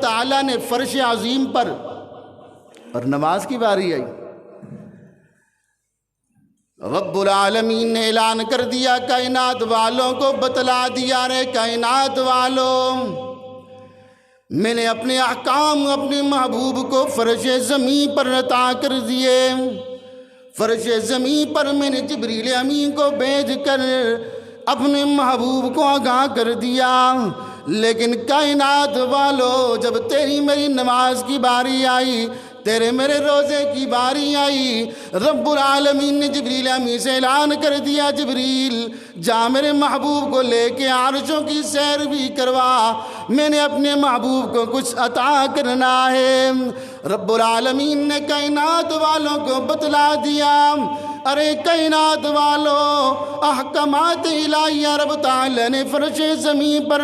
تعالیٰ نے فرش عظیم پر اور نماز کی باری آئی، رب العالمین نے اعلان کر دیا، کائنات والوں کو بتلا دیا، رے کائنات والوں، میں نے اپنے احکام اپنے محبوب کو فرش زمین پر عطا کر دیے۔ فرش زمین پر میں نے جبریل امین کو بھیج کر اپنے محبوب کو آگاہ کر دیا، لیکن کائنات والو جب تیری میری نماز کی باری آئی، تیرے میرے روزے کی باری آئی، رب العالمین نے جبریل امین سے اعلان کر دیا، جبریل جا میرے محبوب کو لے کے عرشوں کی سیر بھی کروا، میں نے اپنے محبوب کو کچھ عطا کرنا ہے۔ رب العالمین نے کائنات والوں کو بتلا دیا، ارے کائنات والو، احکامات الہیہ رب تعالی نے فرش زمین پر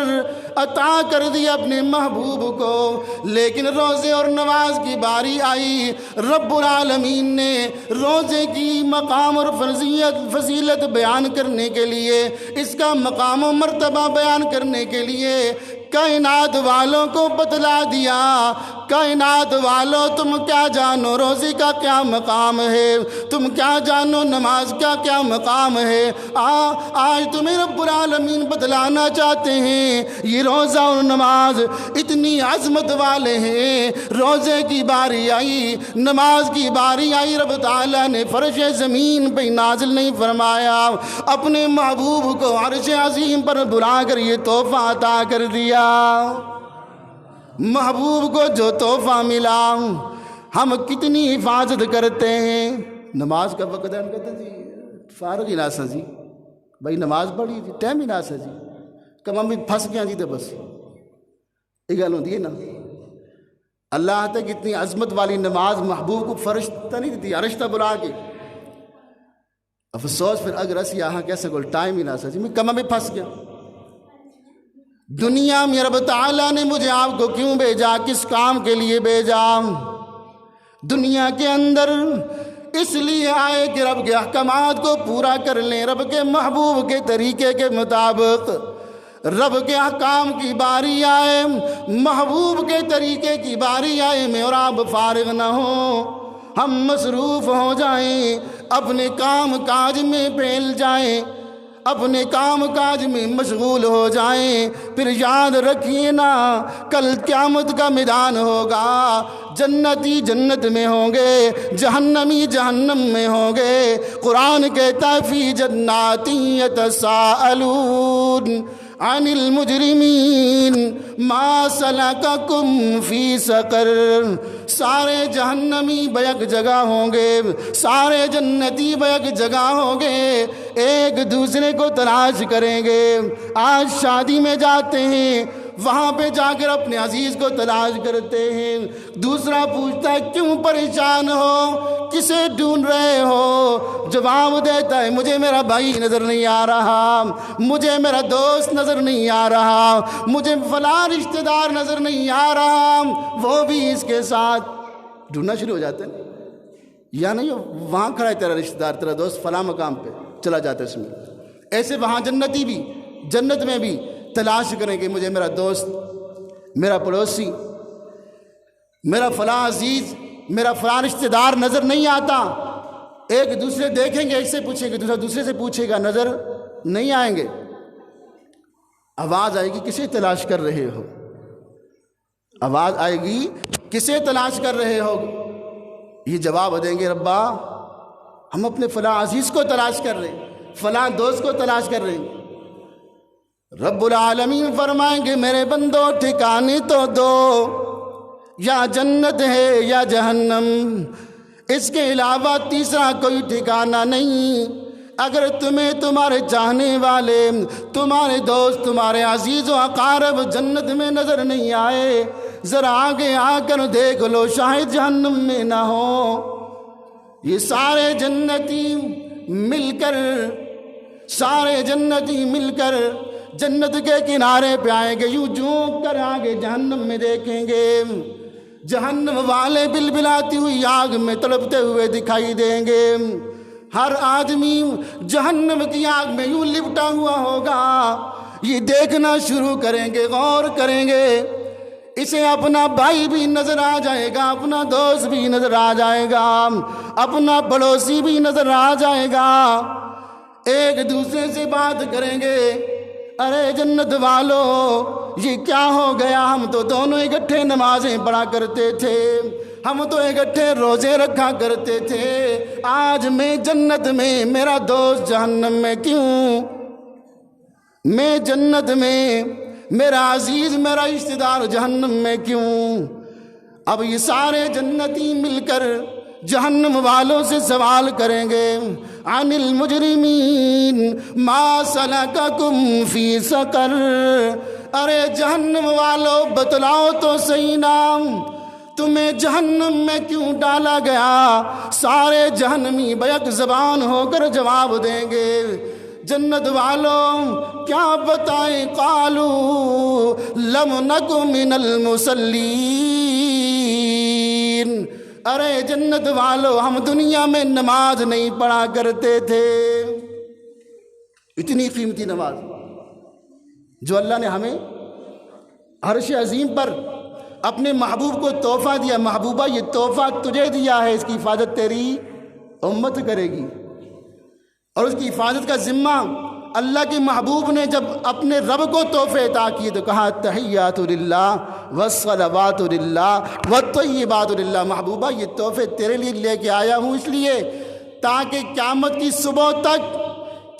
عطا کر دیا اپنے محبوب کو، لیکن روزے اور نماز کی باری آئی، رب العالمین نے روزے کی مقام اور فضیلت بیان کرنے کے لیے، اس کا مقام و مرتبہ بیان کرنے کے لیے کائنات والوں کو بتلا دیا، کائنات والوں تم کیا جانو روزے کا کیا مقام ہے، تم کیا جانو نماز کا کیا مقام ہے، آج تمہیں رب العالمین بتلانا چاہتے ہیں، یہ روزہ اور نماز اتنی عظمت والے ہیں۔ روزے کی باری آئی، نماز کی باری آئی، رب تعالیٰ نے فرش زمین پہ نازل نہیں فرمایا، اپنے محبوب کو عرش عظیم پر بلا کر یہ تحفہ عطا کر دیا۔ محبوب کو جو تحفہ ملا ہم کتنی حفاظت کرتے ہیں۔ نماز کا وقت ہے، ہم کہتے ہیں جی فارغ ہی نہ سا جی، بھائی نماز پڑھی جی ٹائم ہی نہ سا جی، کم ہم بھی پھنس گیا جی، تو بس یہ گل ہوتی ہے نا۔ اللہ تک اتنی عظمت والی نماز محبوب کو فرشتہ نہیں دیتی، عرشتہ بلا کے، افسوس پھر اگر اسی یہاں کیسے کوئی ٹائم ہی نہ سا جی، میں کم بھی پھنس گیا۔ دنیا میں رب تعالیٰ نے مجھے آپ کو کیوں بھیجا، کس کام کے لیے بھیجا؟ دنیا کے اندر اس لیے آئے کہ رب کے احکامات کو پورا کر لیں، رب کے محبوب کے طریقے کے مطابق رب کے احکام کی باری آئے، محبوب کے طریقے کی باری آئے، میں اور آپ فارغ نہ ہوں، ہم مصروف ہو جائیں، اپنے کام کاج میں پھیل جائیں، اپنے کام کاج میں مشغول ہو جائیں، پھر یاد رکھیے نا کل قیامت کا میدان ہوگا، جنتی جنت میں ہوں گے، جہنمی جہنم میں ہوں گے۔ قرآن کہتا ہے فی جنات یتساءلون عن المجرمین ما سلککم فی سقر، سارے جہنمی بیک جگہ ہوں گے، سارے جنتی بیک جگہ ہوں گے، ایک دوسرے کو تلاش کریں گے۔ آج شادی میں جاتے ہیں، وہاں پہ جا کر اپنے عزیز کو تلاش کرتے ہیں، دوسرا پوچھتا ہے کیوں پریشان ہو، کسے ڈھونڈ رہے ہو، جواب دیتا ہے مجھے میرا بھائی نظر نہیں آ رہا، مجھے میرا دوست نظر نہیں آ رہا، مجھے فلاں رشتہ دار نظر نہیں آ رہا، وہ بھی اس کے ساتھ ڈھونڈنا شروع ہو جاتے ہیں۔ یا نہیں وہاں کھڑا ہے تیرا رشتہ دار، تیرا دوست فلاں مقام پہ چلا جاتا ہے اس میں، ایسے وہاں جنتی بھی جنت میں بھی تلاش کریں کہ مجھے میرا دوست، میرا پڑوسی، میرا فلاں عزیز، میرا فلاں رشتہ دار نظر نہیں آتا۔ ایک دوسرے دیکھیں گے، ایک سے پوچھیں گے، دوسرا دوسرے سے پوچھے گا، نظر نہیں آئیں گے۔ آواز آئے گی کسے تلاش کر رہے ہو، آواز آئے گی کسے تلاش کر رہے ہو، یہ جواب دیں گے ربا ہم اپنے فلاں عزیز کو تلاش کر رہے ہیں، فلاں دوست کو تلاش کر رہے ہیں۔ رب العالمین فرمائیں گے میرے بندو ٹھکانے تو دو، یا جنت ہے یا جہنم، اس کے علاوہ تیسرا کوئی ٹھکانہ نہیں۔ اگر تمہیں تمہارے چاہنے والے، تمہارے دوست، تمہارے عزیز و اقارب جنت میں نظر نہیں آئے، ذرا آگے آ کر دیکھ لو شاید جہنم میں نہ ہو۔ یہ سارے جنتی مل کر، سارے جنتی مل کر جنت کے کنارے پہ آئیں گے، یوں جھونک کر آگے جہنم میں دیکھیں گے، جہنم والے بلبلاتی ہوئی آگ میں تڑپتے ہوئے دکھائی دیں گے۔ ہر آدمی جہنم کی آگ میں یوں لپٹا ہوا ہوگا، یہ دیکھنا شروع کریں گے، غور کریں گے، اسے اپنا بھائی بھی نظر آ جائے گا، اپنا دوست بھی نظر آ جائے گا، اپنا پڑوسی بھی نظر آ جائے گا، ایک دوسرے سے بات کریں گے، ارے جنت والو یہ کیا ہو گیا، ہم تو دونوں اکٹھے نمازیں پڑھا کرتے تھے، ہم تو اکٹھے روزے رکھا کرتے تھے، آج میں جنت میں، میرا دوست جہنم میں کیوں؟ میں جنت میں، میرا عزیز، میرا رشتہ دار جہنم میں کیوں؟ اب یہ سارے جنتی مل کر جہنم والوں سے سوال کریں گے، عن المجرمین ما سلککم فی سقر، ارے جہنم والو بتلاؤ تو صحیح نام، تمہیں جہنم میں کیوں ڈالا گیا؟ سارے جہنمی بیک زبان ہو کر جواب دیں گے، جنت والوں کیا بتائیں، قالوا لم نک من المصلین، ارے جنت والو ہم دنیا میں نماز نہیں پڑھا کرتے تھے۔ اتنی قیمتی نماز جو اللہ نے ہمیں عرش عظیم پر اپنے محبوب کو تحفہ دیا، محبوبہ یہ تحفہ تجھے دیا ہے، اس کی حفاظت تیری امت کرے گی، اور اس کی حفاظت کا ذمہ اللہ کے محبوب نے جب اپنے رب کو تحفے عطا کیے تو کہا تحیات للہ والصلوات للہ والطیبات للہ، محبوبہ یہ تحفے تیرے لیے لے کے آیا ہوں اس لیے تاکہ قیامت کی صبح تک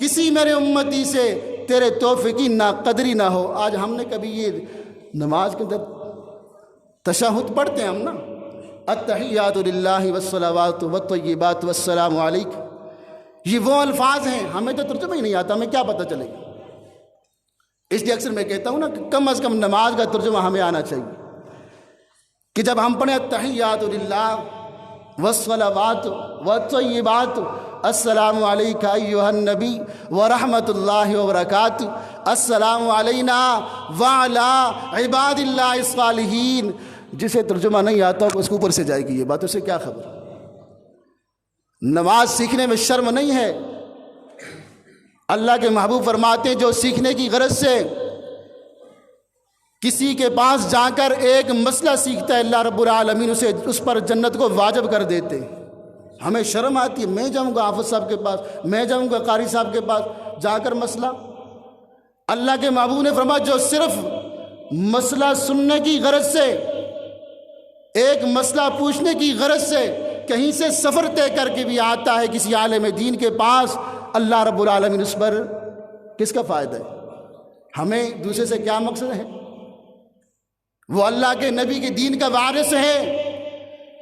کسی میرے امتی سے تیرے تحفے کی ناقدری نہ ہو۔ آج ہم نے کبھی یہ نماز کے اندر تشہد پڑھتے ہیں ہم نا، التحیات للہ والصلوات والطیبات والسلام علیکم، یہ وہ الفاظ ہیں، ہمیں تو ترجمہ ہی نہیں آتا، ہمیں کیا پتہ چلے گا؟ اس لیے اکثر میں کہتا ہوں نا کہ کم از کم نماز کا ترجمہ ہمیں آنا چاہیے کہ جب ہم پڑھیں التحیات للہ والصلوات والطیبات السلام علیک ایھا النبی ورحمۃ اللہ وبرکاتہ، السلام علینا وعلی عباد اللہ الصالحین، جسے ترجمہ نہیں آتا اس کے اوپر سے جائے گی یہ بات، اسے کیا خبر؟ نماز سیکھنے میں شرم نہیں ہے، اللہ کے محبوب فرماتے ہیں جو سیکھنے کی غرض سے کسی کے پاس جا کر ایک مسئلہ سیکھتا ہے، اللہ رب العالمین اسے اس پر جنت کو واجب کر دیتے۔ ہمیں شرم آتی ہے، میں جاؤں گا حافظ صاحب کے پاس، میں جاؤں گا قاری صاحب کے پاس جا کر مسئلہ، اللہ کے محبوب نے فرمایا جو صرف مسئلہ سننے کی غرض سے، ایک مسئلہ پوچھنے کی غرض سے کہیں سے سفر طے کر کے بھی آتا ہے کسی عالم دین کے پاس، اللہ رب العالمین اس پر کس کا فائدہ ہے؟ ہمیں دوسرے سے کیا مقصد ہے؟ وہ اللہ کے نبی کے دین کا وارث ہے،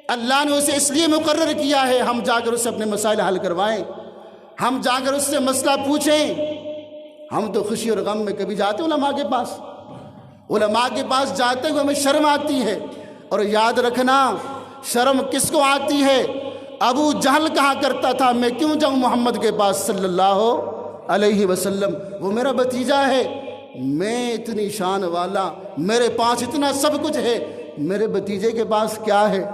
اللہ نے اسے اس لیے مقرر کیا ہے ہم جا کر اس سے اپنے مسائل حل کروائیں، ہم جا کر اس سے مسئلہ پوچھیں۔ ہم تو خوشی اور غم میں کبھی جاتے ہیں علماء کے پاس، علماء کے پاس جاتے ہوئے ہمیں شرم آتی ہے، اور یاد رکھنا شرم کس کو آتی ہے؟ ابو جہل کہا کرتا تھا میں کیوں جاؤں محمد کے پاس صلی اللہ علیہ وسلم، وہ میرا بھتیجا ہے، میں اتنی شان والا، میرے پاس اتنا سب کچھ ہے، میرے بھتیجے کے پاس کیا ہے؟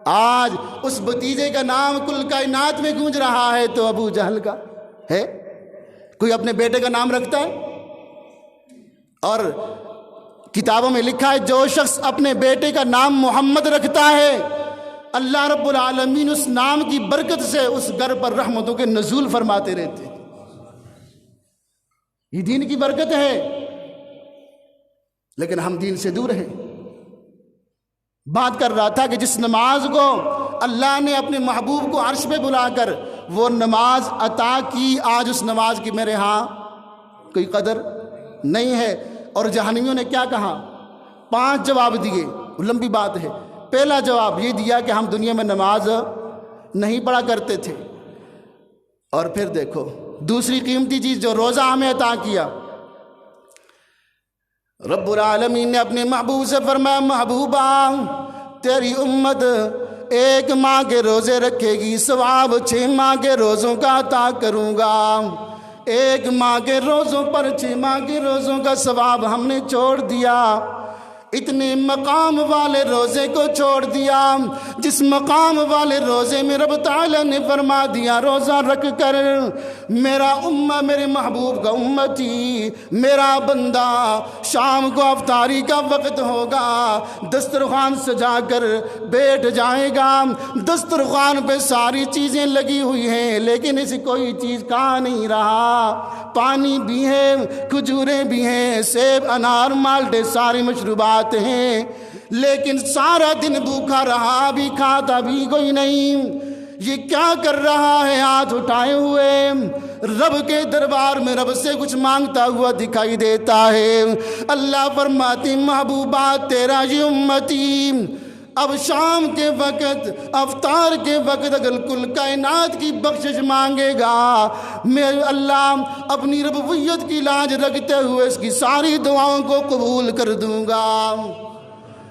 آج اس بھتیجے کا نام کل کائنات میں گونج رہا ہے تو ابو جہل کا ہے؟ کوئی اپنے بیٹے کا نام رکھتا ہے؟ اور کتابوں میں لکھا ہے جو شخص اپنے بیٹے کا نام محمد رکھتا ہے اللہ رب العالمین اس نام کی برکت سے اس گھر پر رحمتوں کے نزول فرماتے رہتے ہیں۔ یہ دین کی برکت ہے، لیکن ہم دین سے دور ہیں۔ بات کر رہا تھا کہ جس نماز کو اللہ نے اپنے محبوب کو عرش پہ بلا کر وہ نماز عطا کی، آج اس نماز کی میرے ہاں کوئی قدر نہیں ہے۔ اور جہنمیوں نے کیا کہا؟ 5 جواب دیے، لمبی بات ہے۔ پہلا جواب یہ دیا کہ ہم دنیا میں نماز نہیں پڑھا کرتے تھے، اور پھر دیکھو دوسری قیمتی چیز جو روزہ ہمیں عطا کیا، رب العالمین نے اپنے محبوب سے فرمایا محبوبہ تیری امت 1 ماہ کے روزے رکھے گی، ثواب 6 ماہ کے روزوں کا عطا کروں گا۔ 1 ماہ کے روزوں پر 6 ماہ کے روزوں کا ثواب ہم نے چھوڑ دیا۔ اتنے مقام والے روزے کو چھوڑ دیا جس مقام والے روزے میں رب تعالیٰ نے فرما دیا روزہ رکھ کر میرا امہ میرے محبوب کا امتی میرا بندہ شام کو افطاری کا وقت ہوگا دسترخوان سجا کر بیٹھ جائے گا دسترخوان پہ ساری چیزیں لگی ہوئی ہیں لیکن اسے کوئی چیز کھا نہیں رہا پانی بھی ہے کھجوریں بھی ہیں سیب انار مالٹے ساری مشروبات ہیں لیکن سارا دن بھوکا رہا بھی کھاتا بھی کوئی نہیں یہ کیا کر رہا ہے ہاتھ اٹھائے ہوئے رب کے دربار میں رب سے کچھ مانگتا ہوا دکھائی دیتا ہے اللہ فرماتی محبوبہ تیرا یہ امتی اب شام کے وقت افطار کے وقت اگر کل کائنات کی بخشش مانگے گا میں اللہ اپنی ربوبیت کی لاج رکھتے ہوئے اس کی ساری دعاؤں کو قبول کر دوں گا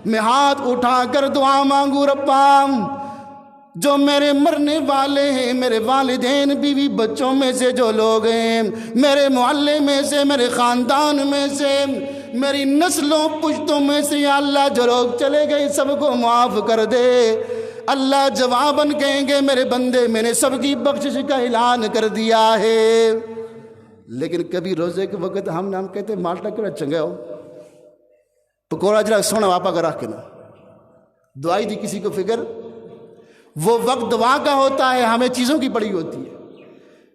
میں ہاتھ اٹھا کر دعا مانگوں ربا جو میرے مرنے والے ہیں میرے والدین بیوی بچوں میں سے جو لوگ ہیں میرے محلے میں سے میرے خاندان میں سے میری نسلوں پشتوں میں سے یا اللہ جو لوگ چلے گئے سب کو معاف کر دے اللہ جواباً کہیں گے میرے بندے میں نے سب کی بخشش کا اعلان کر دیا ہے لیکن کبھی روزے کے وقت ہم کہتے مالٹا کیوں چنگے ہو پکوڑا جرا سونا واپا کا رکھ کے نا دعائی دی کسی کو فکر وہ وقت دعا کا ہوتا ہے ہمیں چیزوں کی پڑی ہوتی ہے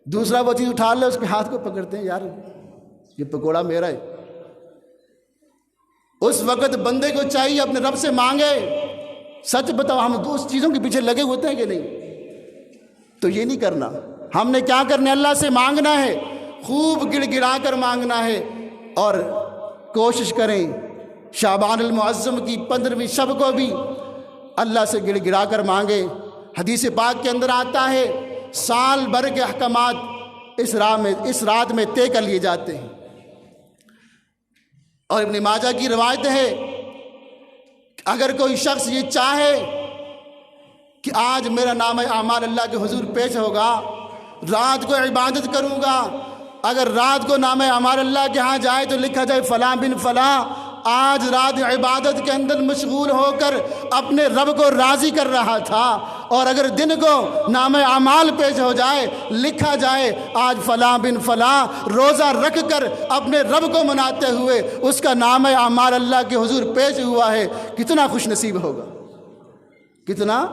دوسرا وہ چیز اٹھا لے اس کے ہاتھ کو پکڑتے ہیں یار یہ پکوڑا میرا ہے اس وقت بندے کو چاہیے اپنے رب سے مانگے سچ بتاؤ ہم دوست چیزوں کے پیچھے لگے ہوتے ہیں کہ نہیں تو یہ نہیں کرنا ہم نے کیا کرنا ہے اللہ سے مانگنا ہے خوب گڑ گڑا کر مانگنا ہے اور کوشش کریں شعبان المعظم کی 15ویں شب کو بھی اللہ سے گڑ گڑا کر مانگے حدیث پاک کے اندر آتا ہے سال بھر کے احکامات اس رات میں طے کر لیے جاتے ہیں اور ابن ماجہ کی روایت ہے اگر کوئی شخص یہ چاہے کہ آج میرا نام اعمال اللہ کے حضور پیش ہوگا رات کو عبادت کروں گا اگر رات کو نام اعمال اللہ کے ہاں جائے تو لکھا جائے فلاں بن فلاں آج رات عبادت کے اندر مشغول ہو کر اپنے رب کو راضی کر رہا تھا اور اگر دن کو نام اعمال پیش ہو جائے لکھا جائے آج فلاں بن فلاں روزہ رکھ کر اپنے رب کو مناتے ہوئے اس کا نام اعمال اللہ کے حضور پیش ہوا ہے کتنا خوش نصیب ہوگا کتنا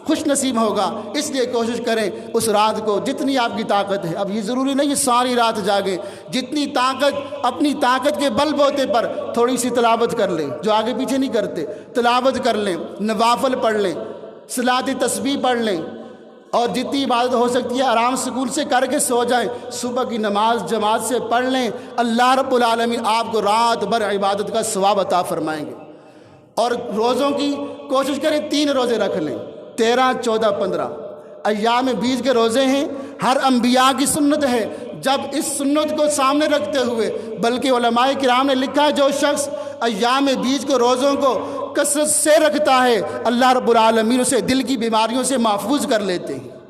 خوش نصیب ہوگا اس لیے کوشش کریں اس رات کو جتنی آپ کی طاقت ہے اب یہ ضروری نہیں کہ ساری رات جاگیں جتنی طاقت اپنی طاقت کے بل بوتے پر تھوڑی سی تلاوت کر لیں جو آگے پیچھے نہیں کرتے تلاوت کر لیں نوافل پڑھ لیں صلاۃ تسبیح پڑھ لیں اور جتنی عبادت ہو سکتی ہے آرام سکون سے کر کے سو جائیں صبح کی نماز جماعت سے پڑھ لیں اللہ رب العالمین آپ کو رات بھر عبادت کا ثواب عطا فرمائیں گے اور روزوں کی کوشش کریں 3 روزے رکھ لیں 13, 14, 15 ایام بیج کے روزے ہیں ہر انبیاء کی سنت ہے جب اس سنت کو سامنے رکھتے ہوئے بلکہ علماء کرام نے لکھا ہے جو شخص ایام بیج کو روزوں کو کثرت سے رکھتا ہے اللہ رب العالمین اسے دل کی بیماریوں سے محفوظ کر لیتے ہیں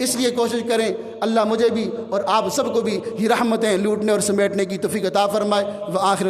اس لیے کوشش کریں اللہ مجھے بھی اور آپ سب کو بھی یہ رحمتیں لوٹنے اور سمیٹنے کی توفیق عطا فرمائے وآخر